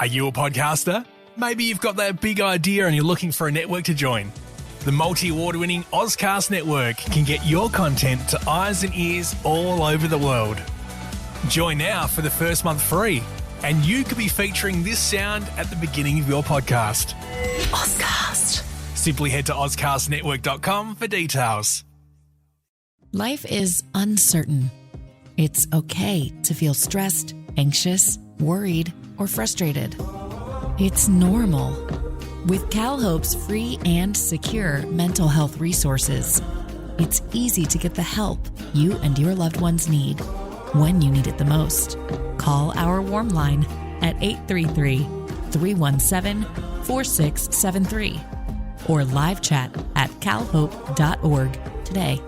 Are you a podcaster? Maybe you've got that big idea and you're looking for a network to join. The multi-award-winning Ozcast Network can get your content to eyes and ears all over the world. Join now for the first month free, and you could be featuring this sound at the beginning of your podcast. Ozcast. Simply head to ozcastnetwork.com for details. Life is uncertain. It's okay to feel stressed, anxious, worried, or frustrated. It's normal. With CalHope's free and secure mental health resources, it's easy to get the help you and your loved ones need when you need it the most. Call our warm line at 833-317-4673 or live chat at calhope.org today.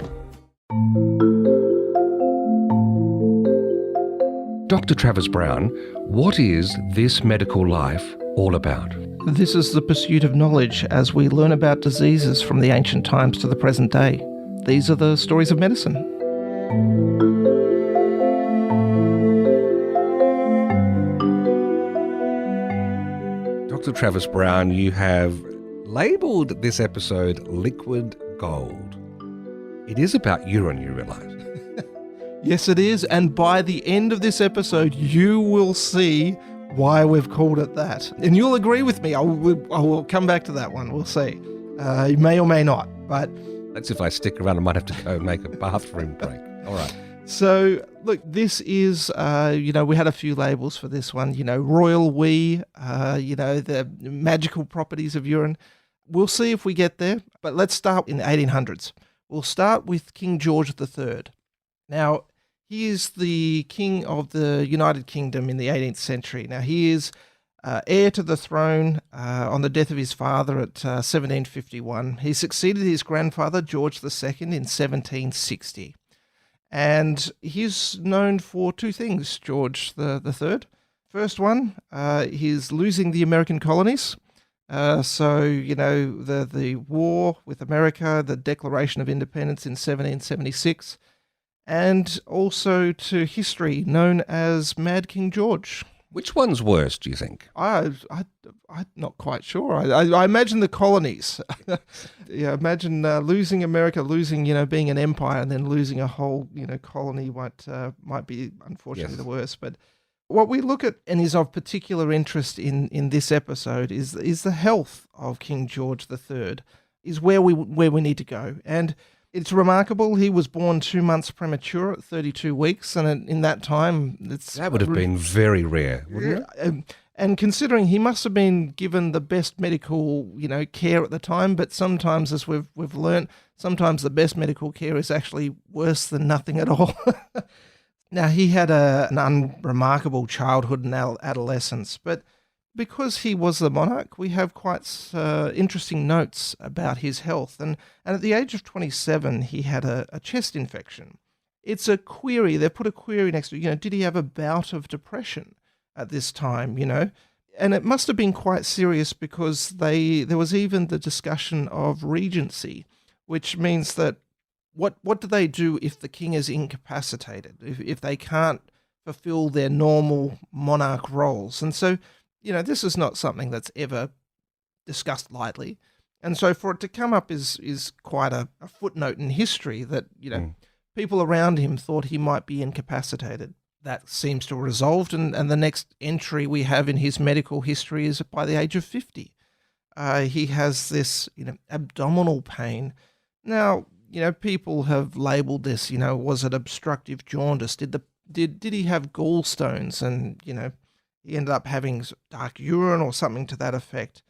Dr. Travis Brown, what is This Medical Life all about? This is the pursuit of knowledge as we learn about diseases from the ancient times to the present day. These are the stories of medicine. Dr. Travis Brown, you have labelled this episode Liquid Gold. It is about urine, you realise. Yes, it is. And by the end of this episode, you will see why we've called it that. And you'll agree with me. I will come back to that one. We'll see. You may or may not, but... That's if I stick around. I might have to go make a bathroom break. All right. So, look, this is, we had a few labels for this one. Royal we, the magical properties of urine. We'll see if we get there, but let's start in the 1800s. We'll start with King George III. Now, he is the king of the United Kingdom in the 18th century. Now, he is heir to the throne on the death of his father at 1751. He succeeded his grandfather, George II, in 1760. And he's known for two things, George the Third. First one, he's losing the American colonies. The war with America, the Declaration of Independence in 1776, and also to history known as Mad King George. Which one's worse, do you think? I'm not quite sure. I imagine the colonies. Imagine losing America, losing, being an empire, and then losing a whole, colony might be, unfortunately, Yes. the worst. But what we look at and is of particular interest in this episode is the health of King George III, is where we need to go. And it's remarkable. He was born 2 months premature at 32 weeks, and in that time, That would have been very rare, wouldn't it? And considering he must have been given the best medical, care at the time, but sometimes, as we've learnt, sometimes the best medical care is actually worse than nothing at all. Now, he had an unremarkable childhood and adolescence, but because he was the monarch, we have quite interesting notes about his health. And at the age of 27, he had a chest infection. It's a query. They put a query next to it. Did he have a bout of depression at this time, And it must have been quite serious because there was even the discussion of regency, which means that what do they do if the king is incapacitated, if they can't fulfill their normal monarch roles? And so, this is not something that's ever discussed lightly. And so for it to come up is quite a footnote in history that, people around him thought he might be incapacitated. That seems to have resolved, and the next entry we have in his medical history is by the age of 50. He has this, abdominal pain. Now, people have labelled this, was it obstructive jaundice? Did he have gallstones? And, he ended up having dark urine or something to that effect.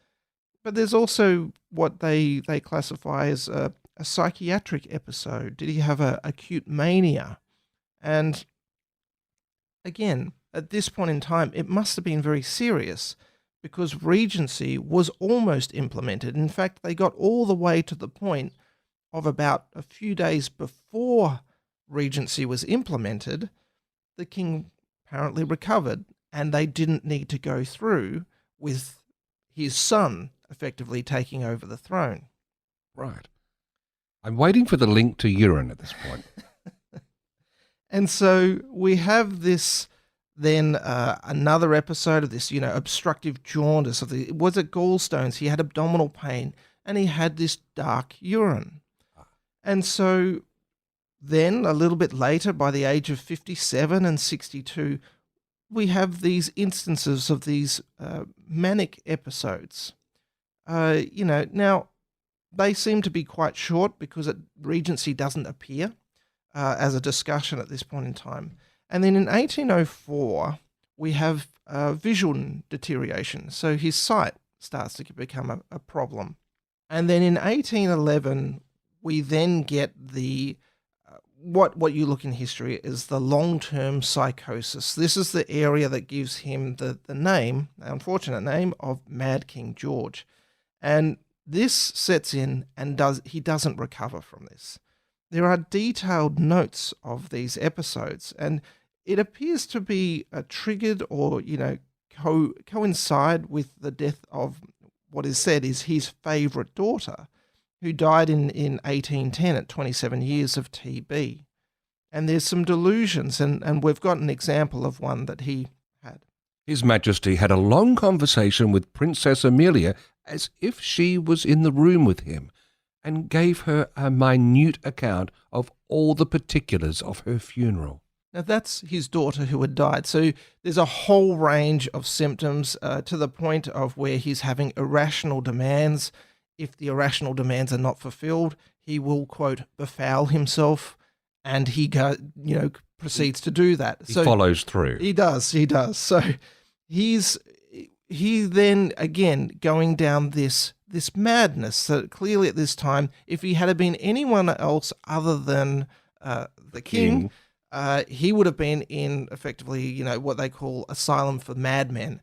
But there's also what they classify as a psychiatric episode. Did he have a acute mania? And again, at this point in time, it must have been very serious because regency was almost implemented. In fact, they got all the way to the point of about a few days before regency was implemented, the king apparently recovered, and they didn't need to go through with his son effectively taking over the throne. Right. I'm waiting for the link to urine at this point. And so we have this Then another episode of this, obstructive jaundice was it gallstones? He had abdominal pain and he had this dark urine. And so then a little bit later, by the age of 57 and 62, we have these instances of these manic episodes. Now they seem to be quite short because Regency doesn't appear as a discussion at this point in time. And then in 1804, we have vision deterioration. So his sight starts to become a problem. And then in 1811, we then get the what you look in history is the long-term psychosis. This is the area that gives him the name, the unfortunate name, of Mad King George. And this sets in and he doesn't recover from this. There are detailed notes of these episodes, and it appears to be triggered or, coincide with the death of what is said is his favourite daughter, who died in 1810 at 27 years of TB. And there's some delusions, and we've got an example of one that he had. His Majesty had a long conversation with Princess Amelia as if she was in the room with him, and gave her a minute account of all the particulars of her funeral. Now, that's his daughter who had died. So there's a whole range of symptoms to the point of where he's having irrational demands. If the irrational demands are not fulfilled, he will, quote, befoul himself, and he proceeds to do that. He follows through. He does. So he then, again, going down this madness. So clearly at this time, if he had been anyone else other than the king, he would have been in effectively, what they call asylum for madmen.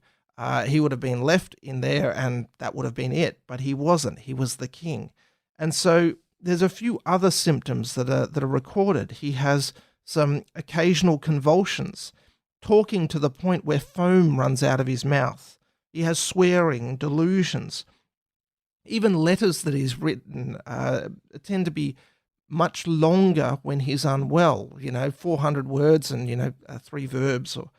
He would have been left in there and that would have been it, but he wasn't. He was the king. And so there's a few other symptoms that are recorded. He has some occasional convulsions, talking to the point where foam runs out of his mouth. He has swearing, delusions. Even letters that he's written tend to be much longer when he's unwell, 400 words and, 3 verbs or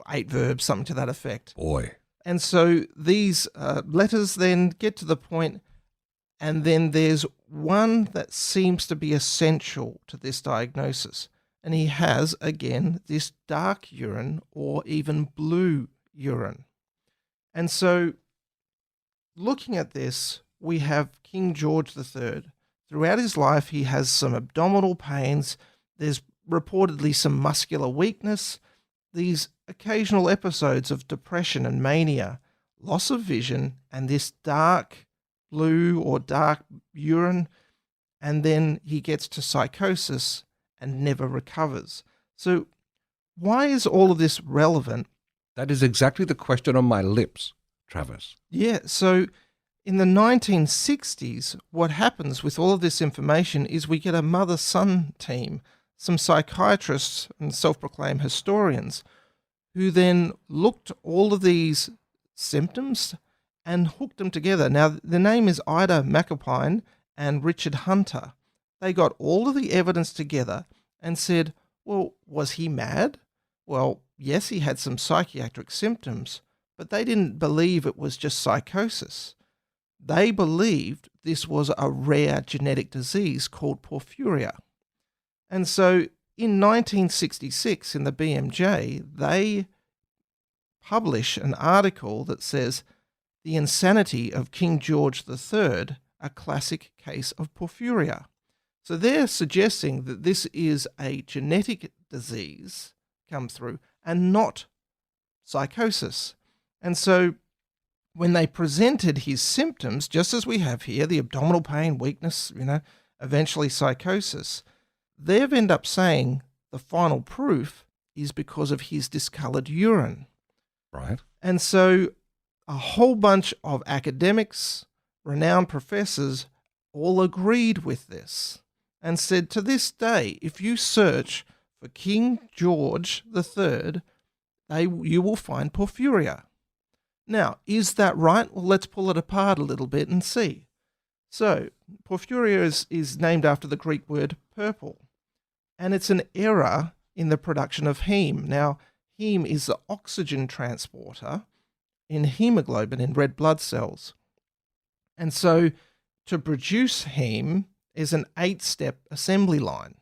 8 verbs, something to that effect. Boy. And so these letters then get to the point, and then there's one that seems to be essential to this diagnosis. And he has, again, this dark urine or even blue urine. And so looking at this, we have King George III. Throughout his life, he has some abdominal pains. There's reportedly some muscular weakness, these occasional episodes of depression and mania, loss of vision, and this dark blue or dark urine, and then he gets to psychosis and never recovers. So why is all of this relevant? That is exactly the question on my lips, Travis. Yeah, so in the 1960s, what happens with all of this information is we get a mother-son team, some psychiatrists and self-proclaimed historians, who then looked at all of these symptoms and hooked them together. Now, the name is Ida McAlpine and Richard Hunter. They got all of the evidence together and said, well, was he mad? Well, yes, he had some psychiatric symptoms, but they didn't believe it was just psychosis. They believed this was a rare genetic disease called porphyria. And so in 1966, in the BMJ, they publish an article that says, "The Insanity of King George III, a classic case of porphyria." So they're suggesting that this is a genetic disease come through and not psychosis. And so when they presented his symptoms, just as we have here, the abdominal pain, weakness, eventually psychosis, they've ended up saying the final proof is because of his discolored urine. Right. And so a whole bunch of academics, renowned professors, all agreed with this and said to this day, if you search for King George III, you will find porphyria. Now, is that right? Well, let's pull it apart a little bit and see. So, porphyria is named after the Greek word purple, and it's an error in the production of heme. Now, heme is the oxygen transporter in hemoglobin in red blood cells. And so to produce heme is an 8-step assembly line.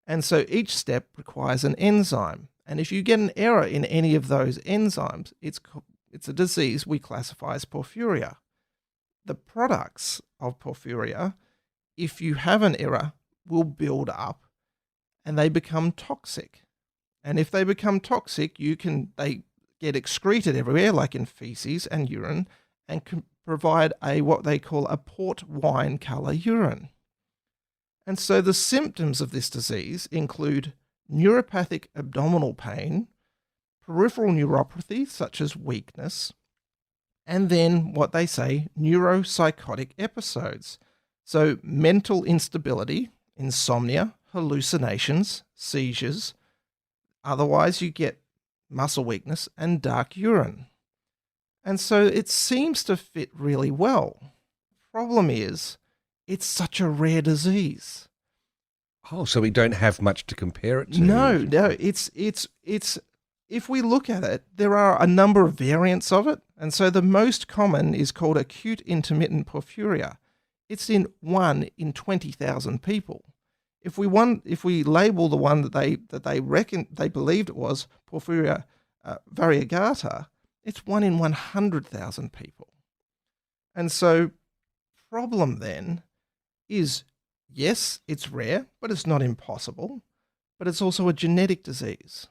And so each step requires an enzyme. And if you get an error in any of those enzymes, it's a disease we classify as porphyria. The products of porphyria, if you have an error, will build up and they become toxic. And if they become toxic, they get excreted everywhere, like in feces and urine, and can provide what they call a port wine color urine. And so the symptoms of this disease include neuropathic abdominal pain, peripheral neuropathy such as weakness, and then what they say, neuropsychotic episodes. So mental instability, insomnia, hallucinations, seizures. Otherwise, you get muscle weakness and dark urine. And so it seems to fit really well. Problem is, it's such a rare disease. Oh, so we don't have much to compare it to? No, it's if we look at it, there are a number of variants of it. And so the most common is called acute intermittent porphyria. It's in 1 in 20,000 people. If we label the one that they believed it was porphyria variegata, it's 1 in 100,000 people. And so problem then is, yes, it's rare, but it's not impossible, but it's also a genetic disease.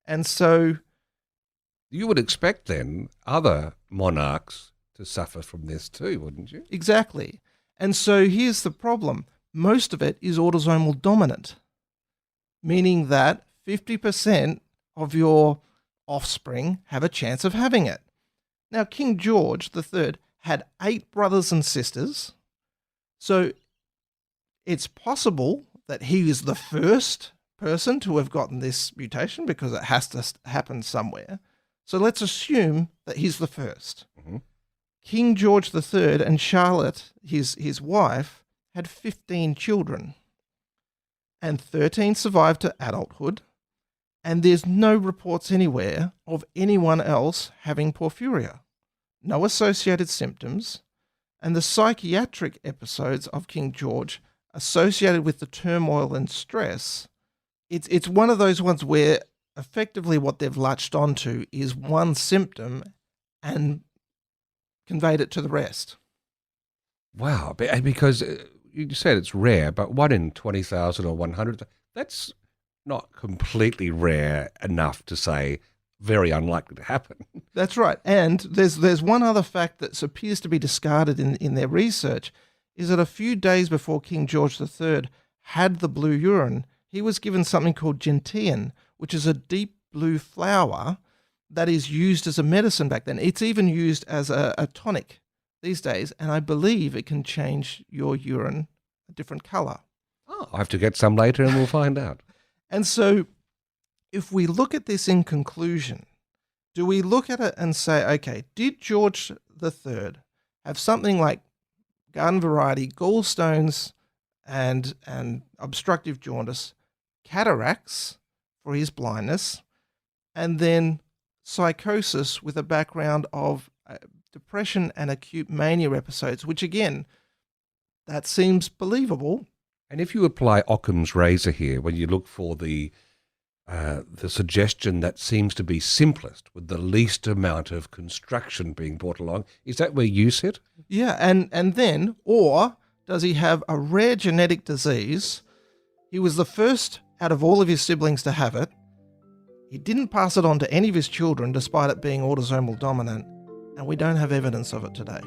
And so you would expect then other monarchs to suffer from this too, wouldn't you? Exactly. And so here's the problem. Most of it is autosomal dominant, meaning that 50% of your offspring have a chance of having it. Now, King George III had 8 brothers and sisters, so it's possible that he is the first person to have gotten this mutation because it has to happen somewhere. So let's assume that he's the first. Mm-hmm. King George III and Charlotte, his wife, had 15 children, and 13 survived to adulthood, and there's no reports anywhere of anyone else having porphyria. No associated symptoms, and the psychiatric episodes of King George associated with the turmoil and stress, it's one of those ones where effectively what they've latched onto is one symptom and conveyed it to the rest. Wow, because you said it's rare, but 1 in 20,000 or 100, that's not completely rare enough to say very unlikely to happen. That's right. And there's one other fact that appears to be discarded in their research, is that a few days before King George III had the blue urine, he was given something called gentian, which is a deep blue flower that is used as a medicine back then. It's even used as a tonic these days, and I believe it can change your urine a different color. Oh, I have to get some later and we'll find out. And so if we look at this in conclusion, do we look at it and say, okay, did George III have something like garden variety gallstones and obstructive jaundice, cataracts for his blindness, and then psychosis with a background of depression and acute mania episodes, which again, that seems believable. And if you apply Occam's razor here, when you look for the suggestion that seems to be simplest with the least amount of construction being brought along, is that where you sit? Yeah, and then, or does he have a rare genetic disease? He was the first out of all of his siblings to have it. He didn't pass it on to any of his children despite it being autosomal dominant, and we don't have evidence of it today.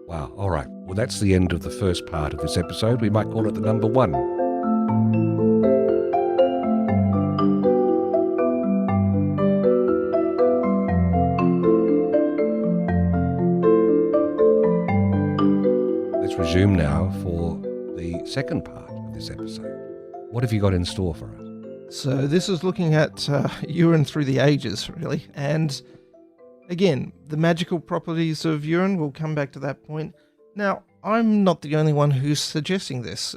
Wow, all right. Well, that's the end of the first part of this episode. We might call it the number 1. Let's resume now for the second part of this episode. What have you got in store for us? So this is looking at urine through the ages, really. And again, the magical properties of urine, we'll come back to that point. Now, I'm not the only one who's suggesting this.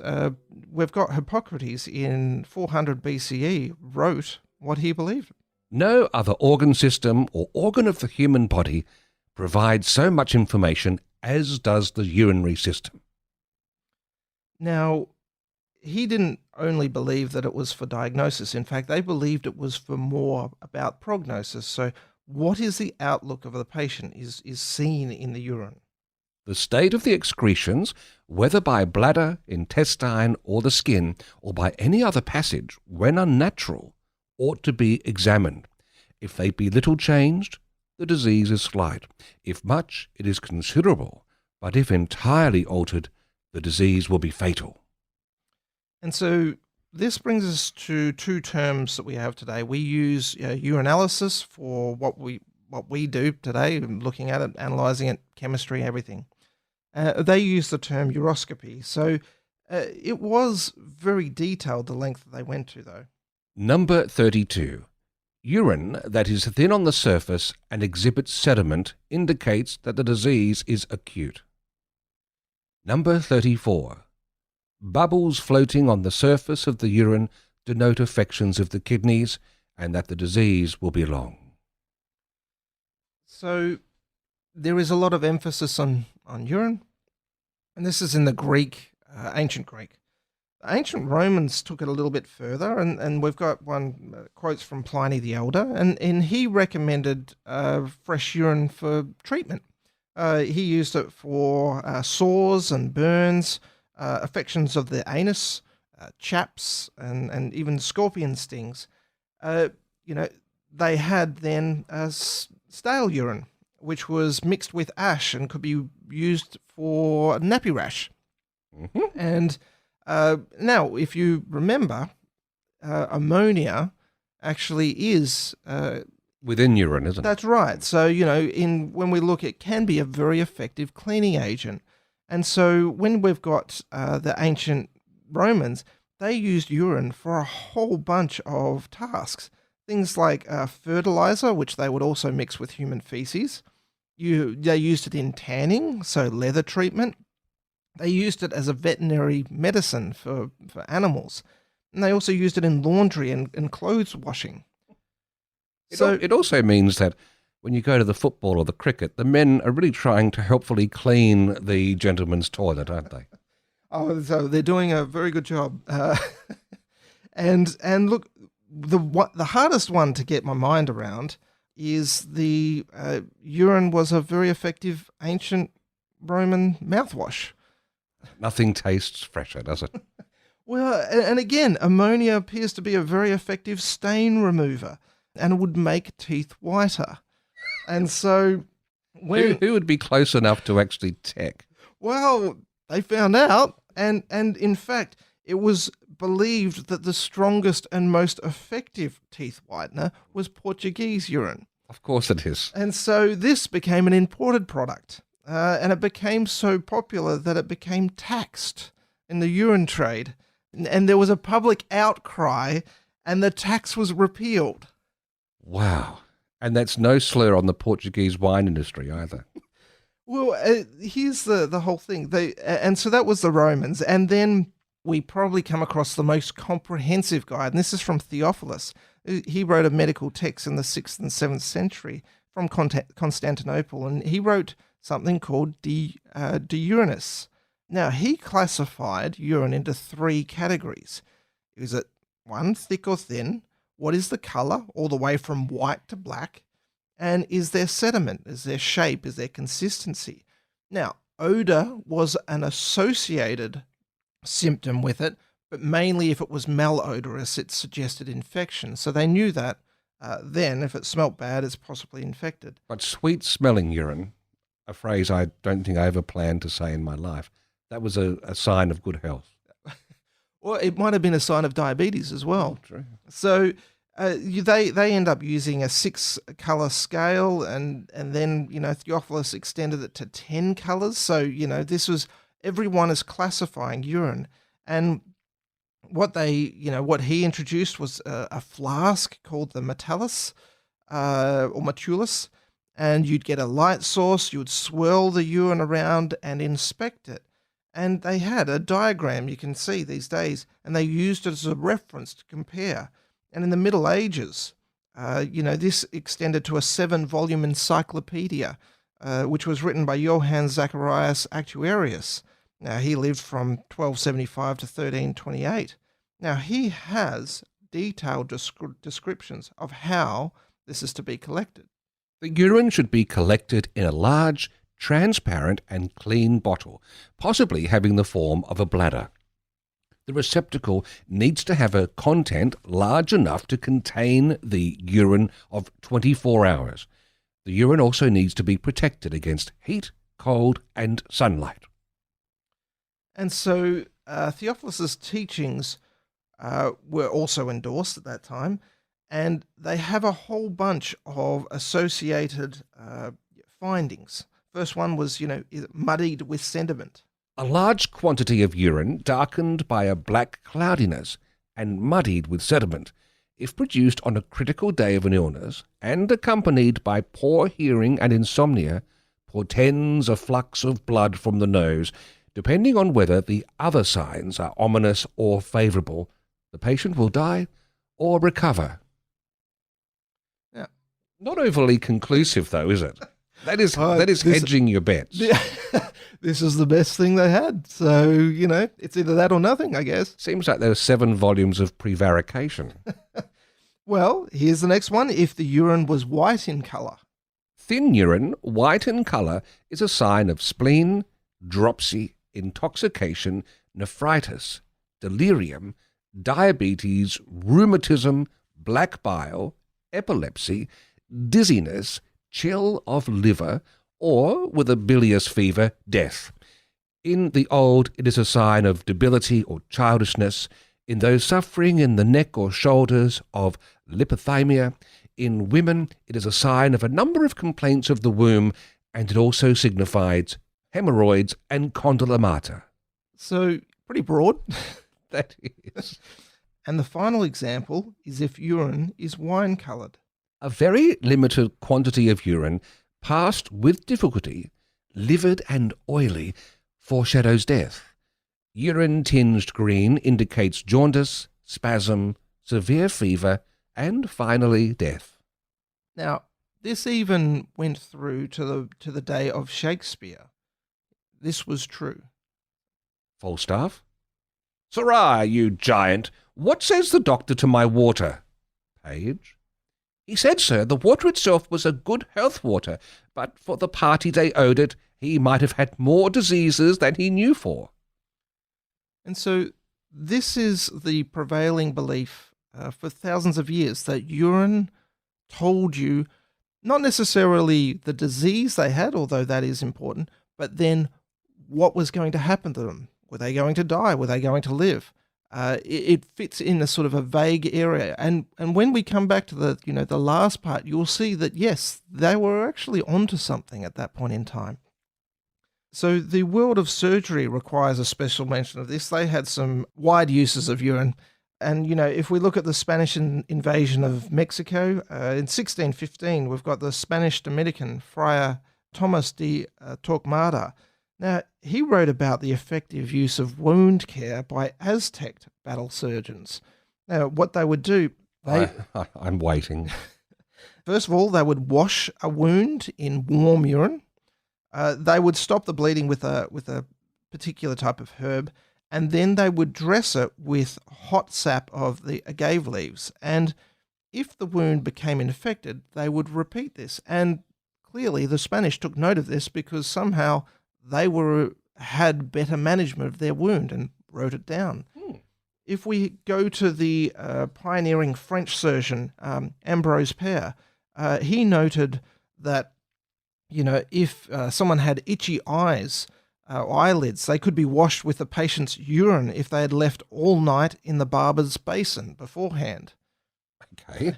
We've got Hippocrates in 400 BCE wrote what he believed. No other organ system or organ of the human body provides so much information as does the urinary system. Now, he didn't only believe that it was for diagnosis. In fact, they believed it was for more about prognosis. So what is the outlook of the patient is seen in the urine. The state of the excretions, whether by bladder, intestine, or the skin, or by any other passage, when unnatural, ought to be examined. If they be little changed, the disease is slight. If much, it is considerable. But if entirely altered, the disease will be fatal. And so this brings us to two terms that we have today. We use urinalysis for what we do today, looking at it, analysing it, chemistry, everything. They use the term uroscopy. So it was very detailed, the length that they went to, though. Number 32. Urine that is thin on the surface and exhibits sediment indicates that the disease is acute. Number 34. Bubbles floating on the surface of the urine denote affections of the kidneys and that the disease will be long. So there is a lot of emphasis on urine, and this is in the Greek, ancient Greek. The ancient Romans took it a little bit further, and we've got one quotes from Pliny the Elder, and he recommended fresh urine for treatment. He used it for sores and burns, affections of the anus, chaps, and even scorpion stings. They had then stale urine, which was mixed with ash and could be used for nappy rash. Mm-hmm. And now, if you remember, ammonia actually is Within urine, isn't it? that's right. So when we look, it can be a very effective cleaning agent. And so when we've got the ancient Romans, they used urine for a whole bunch of tasks. Things like fertilizer, which they would also mix with human feces. They used it in tanning, so leather treatment. They used it as a veterinary medicine for animals. And they also used it in laundry and clothes washing. It also means that when you go to the football or the cricket, the men are really trying to helpfully clean the gentleman's toilet, aren't they? Oh, so they're doing a very good job. And look, the hardest one to get my mind around is the urine was a very effective ancient Roman mouthwash. Nothing tastes fresher, does it? Well, and again, ammonia appears to be a very effective stain remover, and it would make teeth whiter. And so, Who would be close enough to actually check? Well, they found out, and in fact, it was believed that the strongest and most effective teeth whitener was Portuguese urine. Of course it is. And so this became an imported product, and it became so popular that it became taxed in the urine trade. And there was a public outcry, and the tax was repealed. Wow. And that's no slur on the Portuguese wine industry either. Well, here's the whole thing. And so that was the Romans. And then we probably come across the most comprehensive guide, and this is from Theophilus. He wrote a medical text in the 6th and 7th century from Constantinople, and he wrote something called De Urinis. Now, he classified urine into 3 categories. Is it 1, thick or thin? What is the color, all the way from white to black? And is there sediment? Is there shape? Is there consistency? Now, odor was an associated symptom with it, but mainly if it was malodorous, it suggested infection. So they knew that then if it smelt bad, it's possibly infected. But sweet-smelling urine, a phrase I don't think I ever planned to say in my life, that was a sign of good health. Or it might have been a sign of diabetes as well. Oh, true. So they end up using a 6-color scale, and then Theophilus extended it to 10 colors. So this was, everyone is classifying urine, and what he introduced was a flask called the metallus or matulus, and you'd get a light source, you would swirl the urine around and inspect it. And they had a diagram you can see these days, and they used it as a reference to compare. And in the Middle Ages, This extended to a 7-volume encyclopedia, which was written by Johann Zacharias Actuarius. Now, he lived from 1275 to 1328. Now, he has detailed descriptions of how this is to be collected. The urine should be collected in a large, transparent and clean bottle, possibly having the form of a bladder. The receptacle needs to have a content large enough to contain the urine of 24 hours. The urine also needs to be protected against heat, cold and sunlight. And so Theophilus's teachings were also endorsed at that time, and they have a whole bunch of associated findings. First one was, is it muddied with sediment? A large quantity of urine darkened by a black cloudiness and muddied with sediment, if produced on a critical day of an illness and accompanied by poor hearing and insomnia, portends a flux of blood from the nose. Depending on whether the other signs are ominous or favourable, the patient will die or recover. Yeah. Not overly conclusive, though, is it? That is hedging your bets. This is the best thing they had. So, it's either that or nothing, I guess. Seems like there are 7 volumes of prevarication. Well, here's the next one. If the urine was white in colour. Thin urine, white in colour, is a sign of spleen, dropsy, intoxication, nephritis, delirium, diabetes, rheumatism, black bile, epilepsy, dizziness, chill of liver, or, with a bilious fever, death. In the old, it is a sign of debility or childishness. In those suffering in the neck or shoulders, of lipothamia. In women, it is a sign of a number of complaints of the womb, and it also signifies hemorrhoids and condylomata. So, pretty broad. That is. And the final example is if urine is wine-coloured. A very limited quantity of urine, passed with difficulty, livid and oily, foreshadows death. Urine tinged green indicates jaundice, spasm, severe fever, and finally death. Now, this even went through to the day of Shakespeare. This was true. Falstaff. Sirrah, you giant, what says the doctor to my water? Page. He said, sir, the water itself was a good health water, but for the party they owed it, he might have had more diseases than he knew for. And so this is the prevailing belief for thousands of years, that urine told you not necessarily the disease they had, although that is important, but then what was going to happen to them. Were they going to die? Were they going to live? It fits in a sort of a vague area. And when we come back to the last part, you'll see that, yes, they were actually onto something at that point in time. So the world of surgery requires a special mention of this. They had some wide uses of urine. And, if we look at the Spanish invasion of Mexico, in 1615, we've got the Spanish Dominican Friar Thomas de Torquemada. Now, he wrote about the effective use of wound care by Aztec battle surgeons. Now, what they would do... I'm waiting. First of all, they would wash a wound in warm urine. They would stop the bleeding with a particular type of herb, and then they would dress it with hot sap of the agave leaves. And if the wound became infected, they would repeat this. And clearly the Spanish took note of this because somehow they had better management of their wound and wrote it down. If we go to the pioneering French surgeon, Ambrose Père, he noted that, if someone had itchy eyes, eyelids, they could be washed with the patient's urine if they had left all night in the barber's basin beforehand. Okay.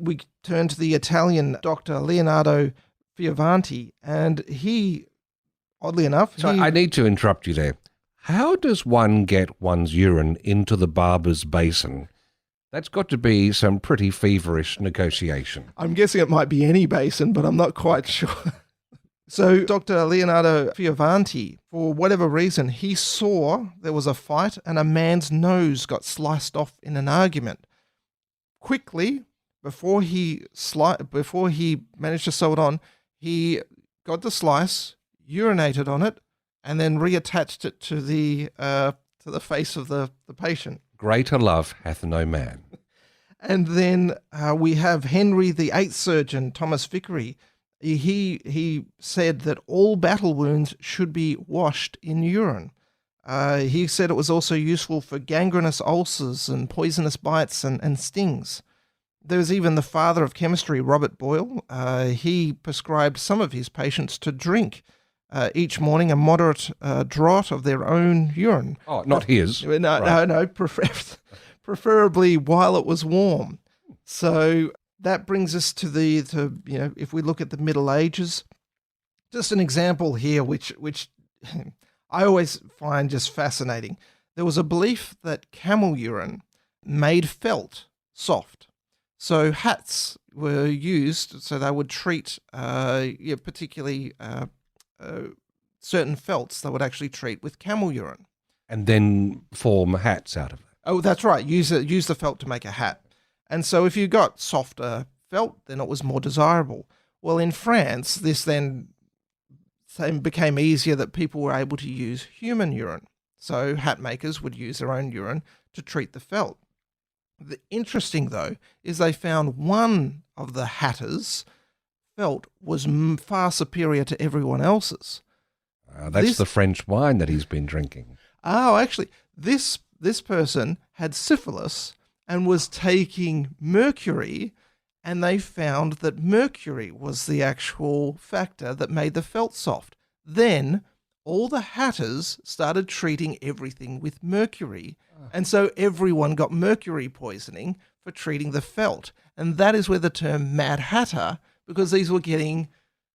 We turn to the Italian doctor Leonardo Fioravanti, and he, oddly enough... I need to interrupt you there. How does one get one's urine into the barber's basin? That's got to be some pretty feverish negotiation. I'm guessing it might be any basin, but I'm not quite sure. So Dr. Leonardo Fioravanti, for whatever reason, he saw there was a fight and a man's nose got sliced off in an argument. Quickly, before he managed to sew it on, he got the slice, urinated on it, and then reattached it to the face of the patient. Greater love hath no man. And then we have Henry VIII surgeon, Thomas Vickery. He said that all battle wounds should be washed in urine. He said it was also useful for gangrenous ulcers and poisonous bites and stings. There was even the father of chemistry, Robert Boyle. He prescribed some of his patients to drink each morning a moderate draught of their own urine. Oh, not his. No, preferably while it was warm. So that brings us to if we look at the Middle Ages, just an example here, which I always find just fascinating. There was a belief that camel urine made felt soft. So hats were used, so they would treat, particularly certain felts, they would actually treat with camel urine. And then form hats out of it. Oh, that's right. Use the felt to make a hat. And so if you got softer felt, then it was more desirable. Well, in France, this then became easier that people were able to use human urine. So hat makers would use their own urine to treat the felt. The interesting, though, is they found one of the hatters' felt was far superior to everyone else's. That's the French wine that he's been drinking. Oh, actually, this person had syphilis and was taking mercury, and they found that mercury was the actual factor that made the felt soft. Then all the hatters started treating everything with mercury, and so everyone got mercury poisoning for treating the felt. And that is where the term Mad Hatter, because these were getting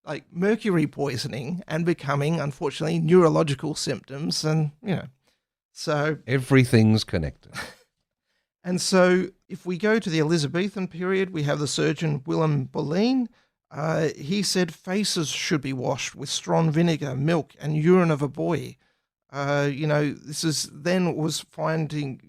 like mercury poisoning and becoming, unfortunately, neurological symptoms, and so everything's connected. And so if we go to the Elizabethan period, we have the surgeon Willem Boleen. He said faces should be washed with strong vinegar, milk, and urine of a boy. This is then was finding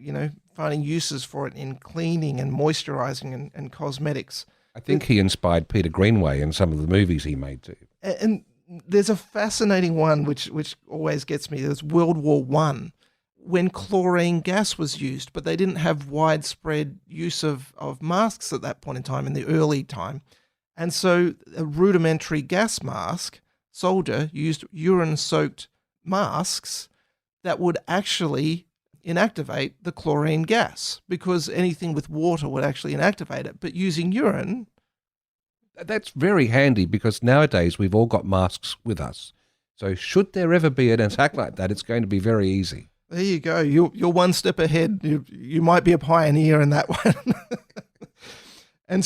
uses for it in cleaning and moisturizing and cosmetics. I think he inspired Peter Greenway in some of the movies he made too. And there's a fascinating one which always gets me. There's World War I, when chlorine gas was used, but they didn't have widespread use of masks at that point in time, in the early time. And so a rudimentary gas mask soldier used urine-soaked masks that would actually inactivate the chlorine gas, because anything with water would actually inactivate it. But using urine... That's very handy, because nowadays we've all got masks with us. So should there ever be an attack like that, it's going to be very easy. There you go. You're one step ahead. You might be a pioneer in that one. And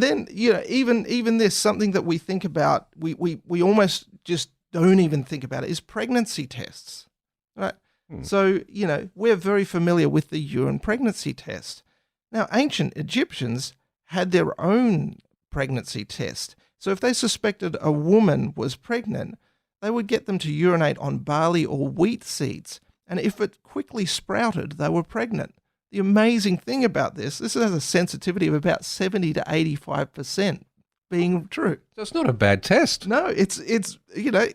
then even this, something that we think about, we almost just don't even think about it, is pregnancy tests, right? So we're very familiar with the urine pregnancy test. Now, ancient Egyptians had their own pregnancy test. So if they suspected a woman was pregnant, they would get them to urinate on barley or wheat seeds. And if it quickly sprouted, they were pregnant. The amazing thing about this has a sensitivity of about 70 to 85% being true. So it's not a bad test. No, it's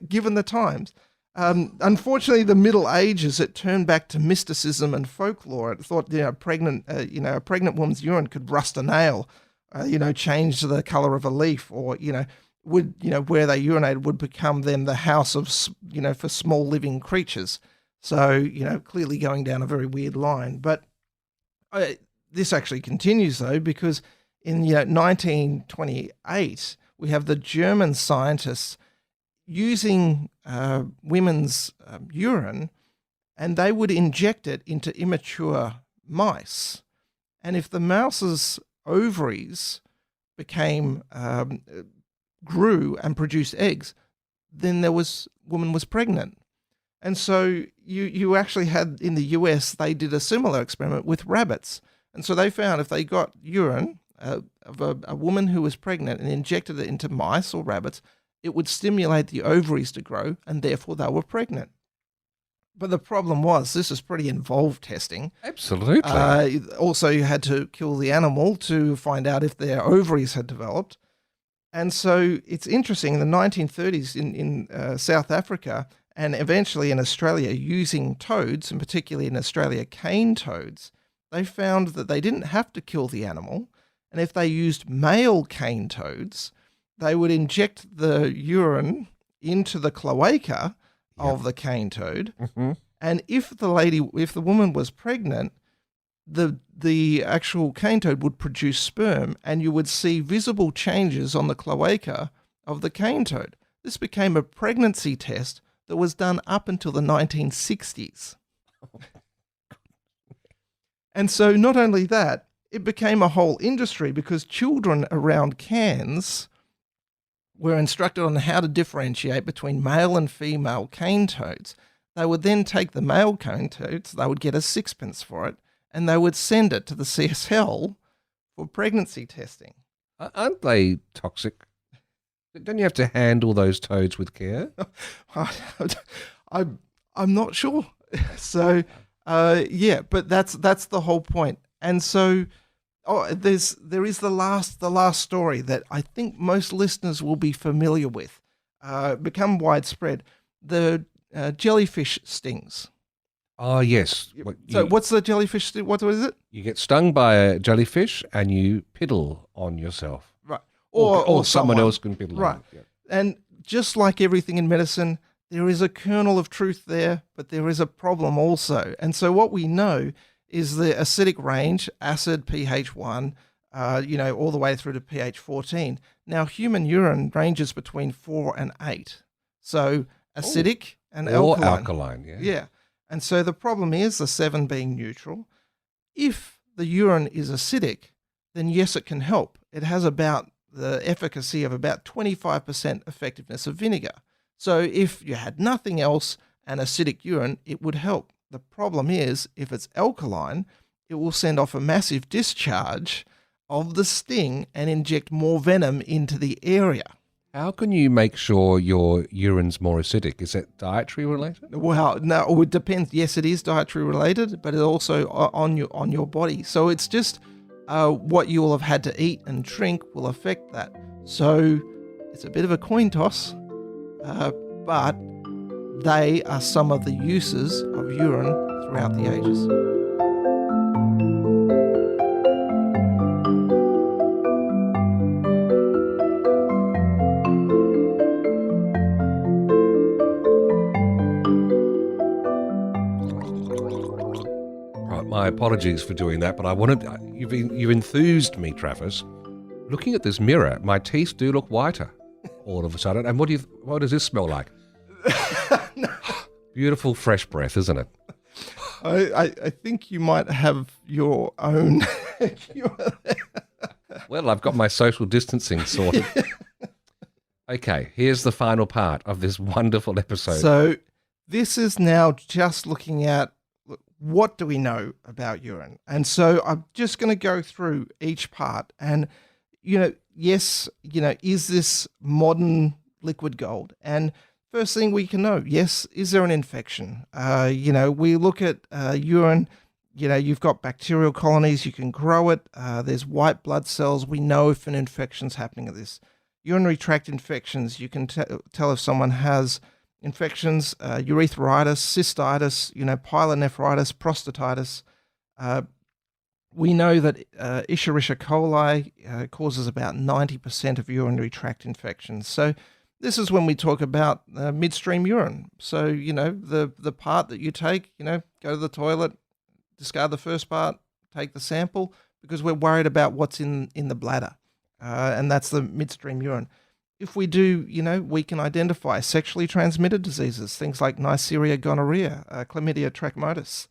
given the times. Unfortunately, the Middle Ages, it turned back to mysticism and folklore. It thought a pregnant woman's urine could rust a nail, change the color of a leaf, or where they urinated would become then the house of for small living creatures. So clearly going down a very weird line. But this actually continues though, because in 1928 we have the German scientists using women's urine, and they would inject it into immature mice. And if the mouse's ovaries grew and produced eggs, then woman was pregnant. And so you actually had, in the US, they did a similar experiment with rabbits. And so they found if they got urine of a woman who was pregnant and injected it into mice or rabbits, it would stimulate the ovaries to grow, and therefore they were pregnant. But the problem was, this is pretty involved testing. Absolutely. Also, you had to kill the animal to find out if their ovaries had developed. And so it's interesting, in the 1930s in South Africa and eventually in Australia, using toads, and particularly in Australia, cane toads, they found that they didn't have to kill the animal. And if they used male cane toads, they would inject the urine into the cloaca of the cane toad. Mm-hmm. And if the woman was pregnant, the actual cane toad would produce sperm, and you would see visible changes on the cloaca of the cane toad. This became a pregnancy test that was done up until the 1960s. And so not only that, it became a whole industry because children around Cairns were instructed on how to differentiate between male and female cane toads. They would then take the male cane toads, they would get a sixpence for it, and they would send it to the CSL for pregnancy testing. Aren't they toxic? Don't you have to handle those toads with care? I'm not sure. So, but that's the whole point. And so, there is the last story that I think most listeners will be familiar with, become widespread. The jellyfish stings. Oh, yes. What's the jellyfish sting? What is it? You get stung by a jellyfish and you piddle on yourself. Right. Or someone else can piddle right. on you. Yeah. And just like everything in medicine, there is a kernel of truth there, but there is a problem also. And so what we know is the acidic range, acid, pH 1, all the way through to pH 14. Now, human urine ranges between 4 and 8. So acidic and alkaline. Or alkaline, yeah. Yeah. And so the problem is the 7 being neutral. If the urine is acidic, then yes, it can help. It has about the efficacy of about 25% effectiveness of vinegar. So if you had nothing else and acidic urine, it would help. The problem is, if it's alkaline, it will send off a massive discharge of the sting and inject more venom into the area. How can you make sure your urine's more acidic? Is it dietary related? Well, no, it depends. Yes, it is dietary related, but it also on your body. So it's just what you will have had to eat and drink will affect that. So it's a bit of a coin toss, but they are some of the uses of urine throughout the ages. My apologies for doing that, but you've enthused me, Travis. Looking at this mirror, my teeth do look whiter all of a sudden. And what does this smell like? No. Beautiful fresh breath, isn't it? I think you might have your own. Well, I've got my social distancing sorted. Okay, here's the final part of this wonderful episode. So this is now just looking at what do we know about urine. And so I'm just going to go through each part. And, yes, is this modern liquid gold? And first thing we can know, yes, is there an infection? We look at urine, you've got bacterial colonies, you can grow it. There's white blood cells. We know if an infection's happening at this. Urinary tract infections, you can tell if someone has infections, urethritis, cystitis, pyelonephritis, prostatitis. We know that Escherichia coli causes about 90% of urinary tract infections. So this is when we talk about midstream urine. So, the part that you take, go to the toilet, discard the first part, take the sample, because we're worried about what's in the bladder. And that's the midstream urine. If we do, we can identify sexually transmitted diseases, things like Neisseria gonorrhea, chlamydia trachomatis.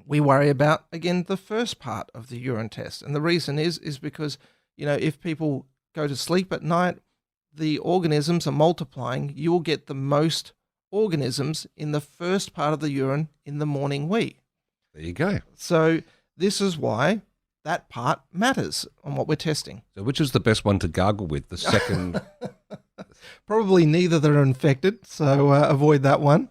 We worry about, again, the first part of the urine test. And the reason is because, if people go to sleep at night, the organisms are multiplying. You will get the most organisms in the first part of the urine in the morning wee. There you go. So this is why that part matters on what we're testing. So which is the best one to gargle with? The second? Probably neither that are infected, so avoid that one.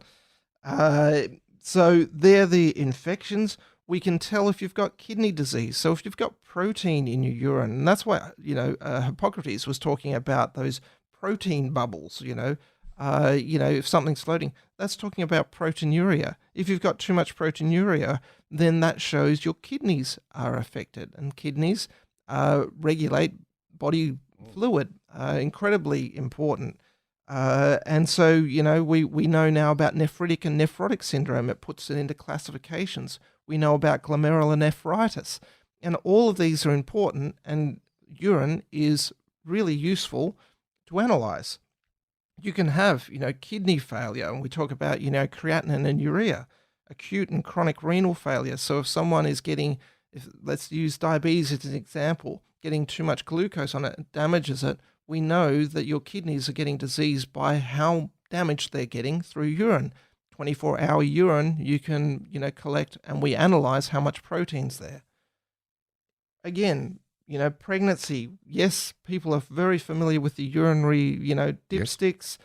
So they're the infections. We can tell if you've got kidney disease. So if you've got protein in your urine, and that's why, Hippocrates was talking about those protein bubbles, if something's floating, that's talking about proteinuria. If you've got too much proteinuria, then that shows your kidneys are affected, and kidneys regulate body fluid, incredibly important. And so, we know now about nephritic and nephrotic syndrome. It puts it into classifications. We know about glomerulonephritis. And all of these are important, and urine is really useful to analyze. You can have, kidney failure, and we talk about, creatinine and urea, acute and chronic renal failure. So if someone is getting, let's use diabetes as an example, getting too much glucose on it damages it, we know that your kidneys are getting diseased by how damaged they're getting through urine. 24-hour urine you can, collect, and we analyze how much protein's there. Again, pregnancy, yes, people are very familiar with the urinary, dipsticks.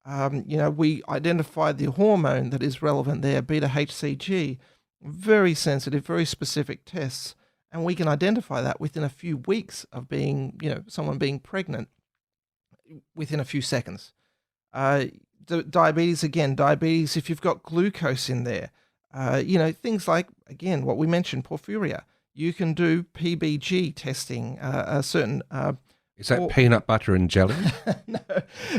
Yes. We identified the hormone that is relevant there, beta-HCG, very sensitive, very specific tests, and we can identify that within a few weeks of being, someone being pregnant, within a few seconds. Diabetes, if you've got glucose in there, things like, again, what we mentioned, porphyria. You can do PBG testing, a certain... Is that peanut butter and jelly? No,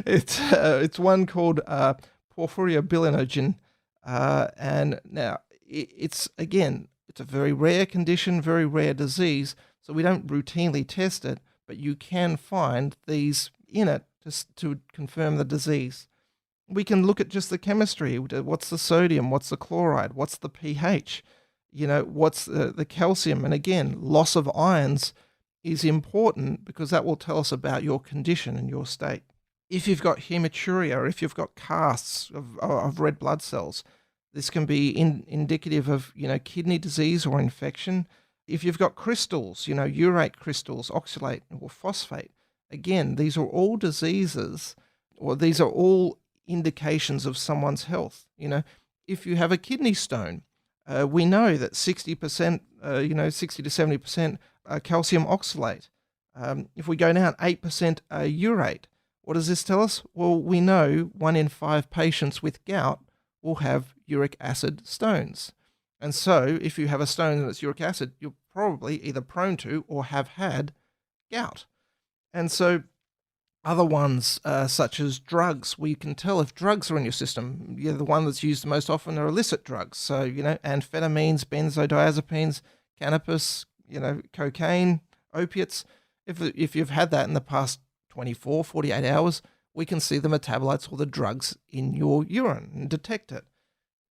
it's one called porphyria bilinogen. And now, it's a very rare condition, very rare disease, so we don't routinely test it, but you can find these in it to confirm the disease. We can look at just the chemistry. What's the sodium? What's the chloride? What's the pH? What's the calcium? And again, loss of ions is important because that will tell us about your condition and your state. If you've got hematuria, or if you've got casts of red blood cells, this can be indicative of, kidney disease or infection. If you've got crystals, urate crystals, oxalate or phosphate, again, these are all diseases, or these are all indications of someone's health. If you have a kidney stone, we know that 60%, 60 to 70% calcium oxalate. If we go down 8% urate, what does this tell us? Well, we know 1 in 5 patients with gout will have uric acid stones. And so if you have a stone that's uric acid, you're probably either prone to or have had gout. And so other ones, such as drugs, we can tell if drugs are in your system. The one that's used the most often are illicit drugs. So, amphetamines, benzodiazepines, cannabis, cocaine, opiates. If you've had that in the past 24, 48 hours, we can see the metabolites or the drugs in your urine and detect it.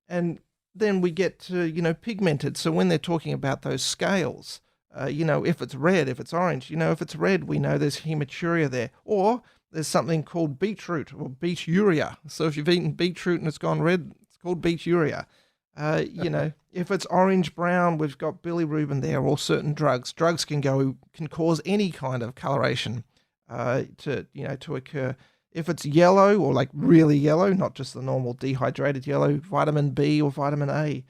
And then we get to, pigmented. So when they're talking about those scales, if it's red, if it's orange, if it's red, we know there's hematuria there. Or there's something called beetroot or beeturia. So if you've eaten beetroot and it's gone red, it's called beeturia. If it's orange-brown, we've got bilirubin there, or certain drugs. Drugs can cause any kind of coloration to occur. If it's yellow, or like really yellow, not just the normal dehydrated yellow, vitamin B or vitamin A.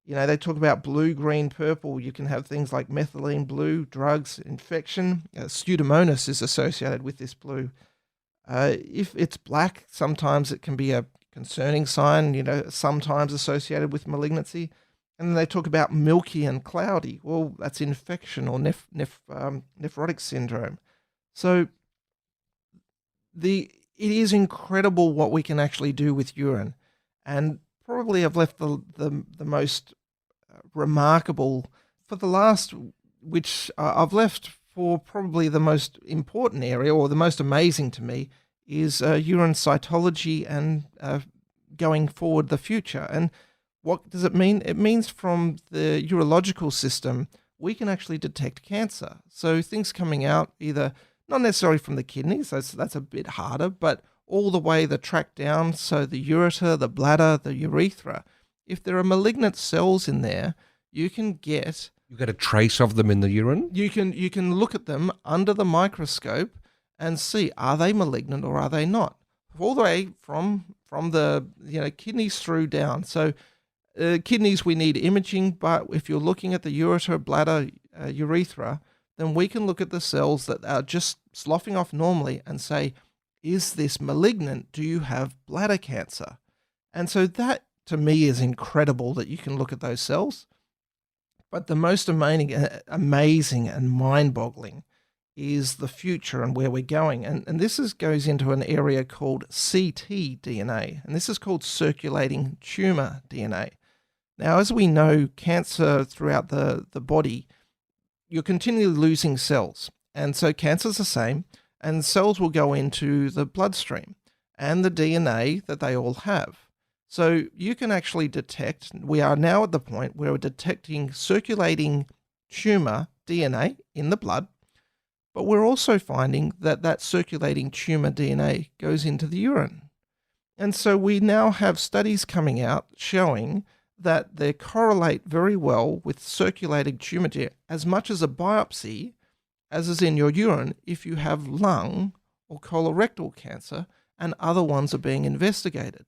They talk about blue, green, purple. You can have things like methylene blue, drugs, infection. Pseudomonas is associated with this blue. If it's black, sometimes it can be a concerning sign, sometimes associated with malignancy. And then they talk about milky and cloudy. Well, that's infection or nephrotic syndrome. So it is incredible what we can actually do with urine. And probably I've left the most remarkable for the last, which I've left for probably the most important area, or the most amazing to me, is urine cytology and going forward the future. And what does it mean? It means from the urological system, we can actually detect cancer. So things coming out either not necessarily from the kidneys, that's a bit harder, but all the way the tract down, so the ureter, the bladder, the urethra. If there are malignant cells in there, you can get... You get a trace of them in the urine? You can look at them under the microscope and see, are they malignant or are they not? All the way from from the kidneys through down. So kidneys, we need imaging, but if you're looking at the ureter, bladder, urethra, then we can look at the cells that are just sloughing off normally and say, is this malignant? Do you have bladder cancer? And so that, to me, is incredible that you can look at those cells. But the most amazing and mind-boggling is the future and where we're going. And this goes into an area called ctDNA, and this is called circulating tumor DNA. Now, as we know, cancer throughout the body, you're continually losing cells. And so cancer's the same, and cells will go into the bloodstream and the DNA that they all have. So you can actually detect, we are now at the point where we're detecting circulating tumor DNA in the blood, but we're also finding that circulating tumor DNA goes into the urine. And so we now have studies coming out showing that they correlate very well with circulating tumor DNA, as much as a biopsy, as is in your urine, if you have lung or colorectal cancer, and other ones are being investigated.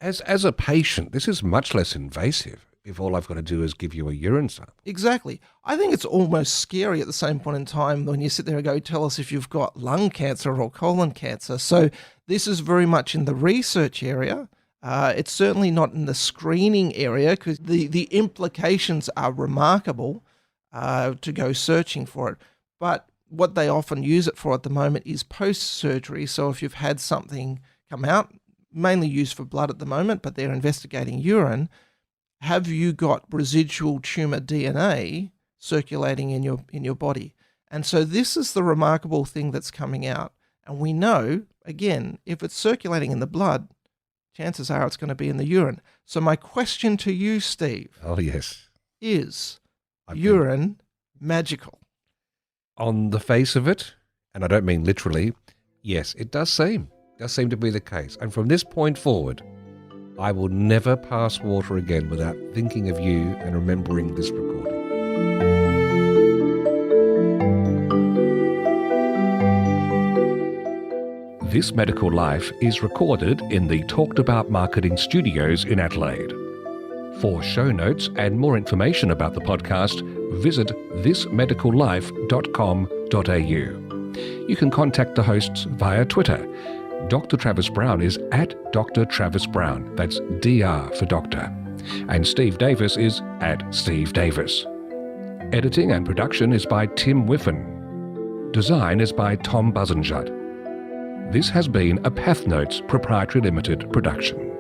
As a patient, this is much less invasive if all I've got to do is give you a urine sample. Exactly. I think it's almost scary at the same point in time when you sit there and go, tell us if you've got lung cancer or colon cancer. So this is very much in the research area. It's certainly not in the screening area, because the implications are remarkable to go searching for it. But what they often use it for at the moment is post-surgery. So if you've had something come out, mainly used for blood at the moment, but they're investigating urine, have you got residual tumor DNA circulating in your body? And so this is the remarkable thing that's coming out. And we know, again, if it's circulating in the blood, chances are it's going to be in the urine. So my question to you, Steve. Oh, yes. Is urine magical? On the face of it, and I don't mean literally, yes, it does seem to be the case. And from this point forward, I will never pass water again without thinking of you and remembering this recording. This Medical Life is recorded in the Talked About Marketing Studios in Adelaide. For show notes and more information about the podcast, visit thismedicallife.com.au. You can contact the hosts via Twitter. Dr. Travis Brown is at Dr. Travis Brown. That's DR for doctor. And Steve Davis is at Steve Davis. Editing and production is by Tim Whiffen. Design is by Tom Buzenjut. This has been a Pathnotes Proprietary Limited production.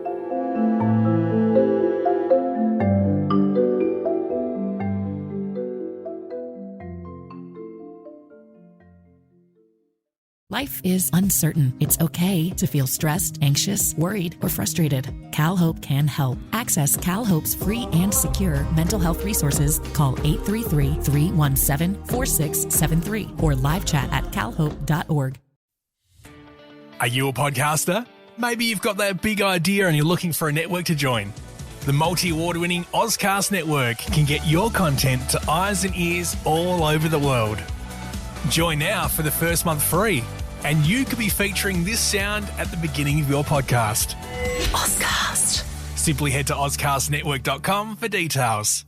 Life is uncertain. It's okay to feel stressed, anxious, worried, or frustrated. CalHope can help. Access CalHope's free and secure mental health resources. Call 833-317-4673 or live chat at calhope.org. Are you a podcaster? Maybe you've got that big idea and you're looking for a network to join. The multi-award-winning Ozcast Network can get your content to eyes and ears all over the world. Join now for the first month free, and you could be featuring this sound at the beginning of your podcast. Ozcast. Simply head to ozcastnetwork.com for details.